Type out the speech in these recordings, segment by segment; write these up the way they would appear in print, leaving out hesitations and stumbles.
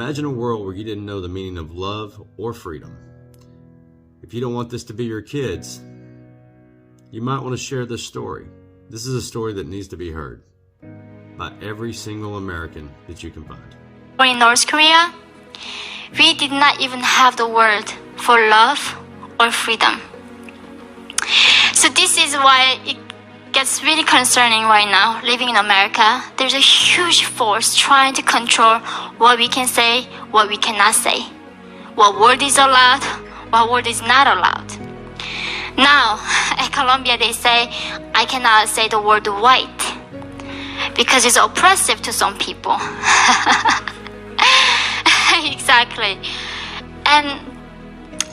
Imagine a world where you didn't know the meaning of love or freedom. If you don't want this to be your kids, you might want to share this story. This is a story that needs to be heard by every single American that you can find. In North Korea, we did not even have the word for love or freedom. So this is why it gets really concerning right now, living in America. There's a huge force trying to control what we can say, what we cannot say, what word is allowed, what word is not allowed. Now, at Columbia, they say I cannot say the word white because it's oppressive to some people. Exactly. And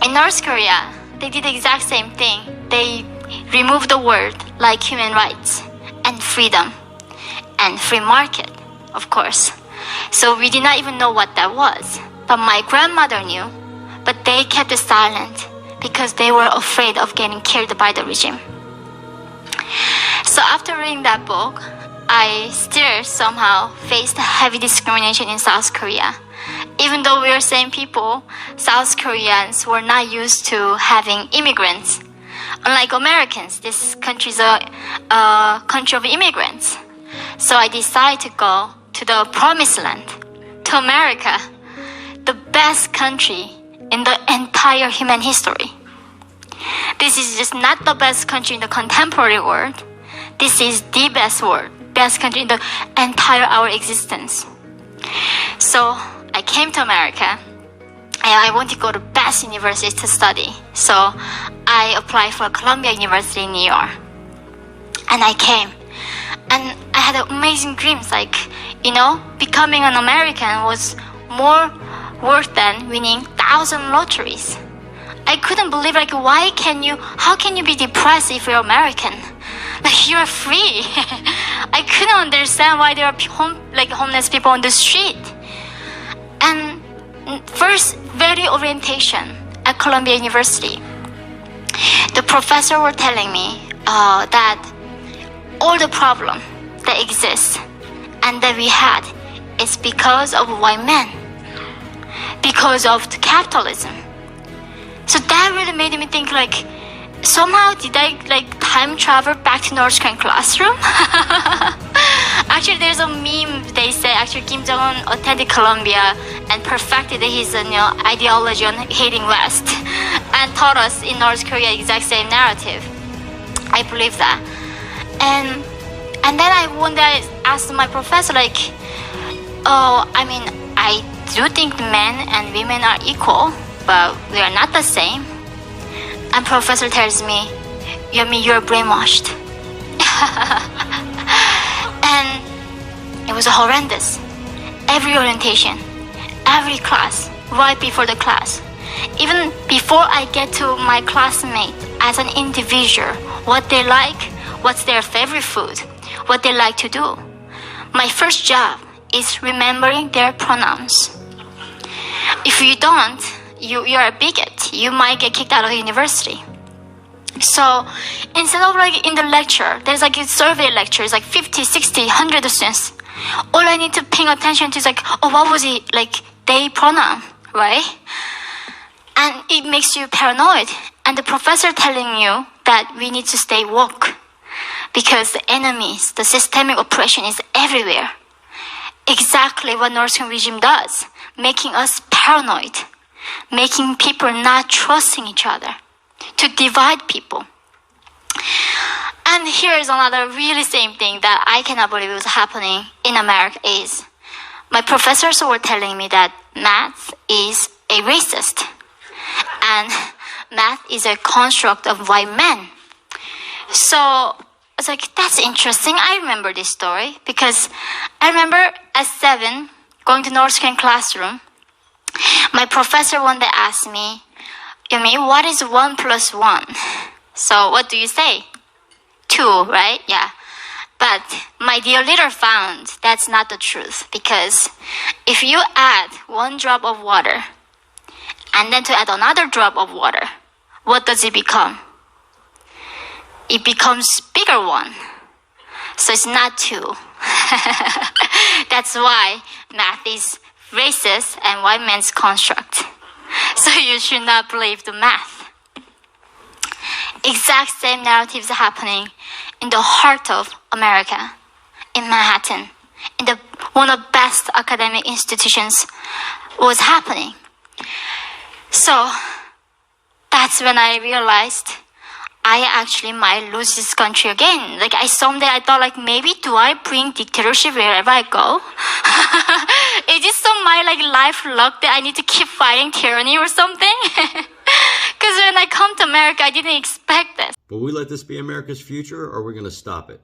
in North Korea, they did the exact same thing. They removed the word like human rights and freedom and free market, of course. So we did not even know what that was. But my grandmother knew, but they kept it silent because they were afraid of getting killed by the regime. So after reading that book, I still somehow faced heavy discrimination in South Korea. Even though we are same people, South Koreans were not used to having immigrants. Unlike Americans, this country is a country of immigrants. So I decided to go to the promised land, to America, the best country in the entire human history. This is just not the best country in the contemporary world. This is the best country in the entire our existence. So I came to America and I want to go to best university to study. So I applied for Columbia University in New York. And I came. And I had amazing dreams, like, becoming an American was more worth than winning 1,000 lotteries. I couldn't believe, how can you be depressed if you're American? Like, you're free. I couldn't understand why there are homeless people on the street. And first, very orientation at Columbia University. The professor were telling me that all the problem that exists and that we had is because of white men, because of the capitalism. So that really made me think, somehow did I time travel back to North Korean classroom? Actually, there's a meme. They say Kim Jong-un attended Columbia and perfected his ideology on hating West and taught us in North Korea exact same narrative. I believe that. And then one day I asked my professor, I do think men and women are equal, but we are not the same. And professor tells me, you're brainwashed. And it was horrendous. Every orientation, every class, right before the class, even before I get to my classmate as an individual, what they like, what's their favorite food, what they like to do. My first job is remembering their pronouns. If you don't, you're a bigot. You might get kicked out of the university. So instead of in the lecture, there's a survey lecture, it's 50, 60, 100 students. All I need to pay attention to is what was it, they pronoun, right? And it makes you paranoid. And the professor telling you that we need to stay woke because the enemies, the systemic oppression is everywhere. Exactly what North Korean regime does, making us paranoid, making people not trusting each other, to divide people. And here is another really same thing that I cannot believe was happening in America is my professors were telling me that math is a racist and math is a construct of white men. So I was that's interesting. I remember this story because I remember at 7 going to North Korean classroom. My professor one day asked me, what is 1 plus 1? So what do you say? 2, right? Yeah. But my dear leader found that's not the truth because if you add 1 drop of water and then to add another drop of water, what does it become? It becomes bigger one. So it's not 2. That's why math is racist and white man's construct. So you should not believe the math. Exact same narratives are happening in the heart of America, in Manhattan, in the one of the best academic institutions was happening. So that's when I realized I actually might lose this country again. Like someday I thought like maybe do I bring dictatorship wherever I go? Is this some my like life luck that I need to keep fighting tyranny or something? Because when I come to America, I didn't expect this. Will we let this be America's future, or are we going to stop it?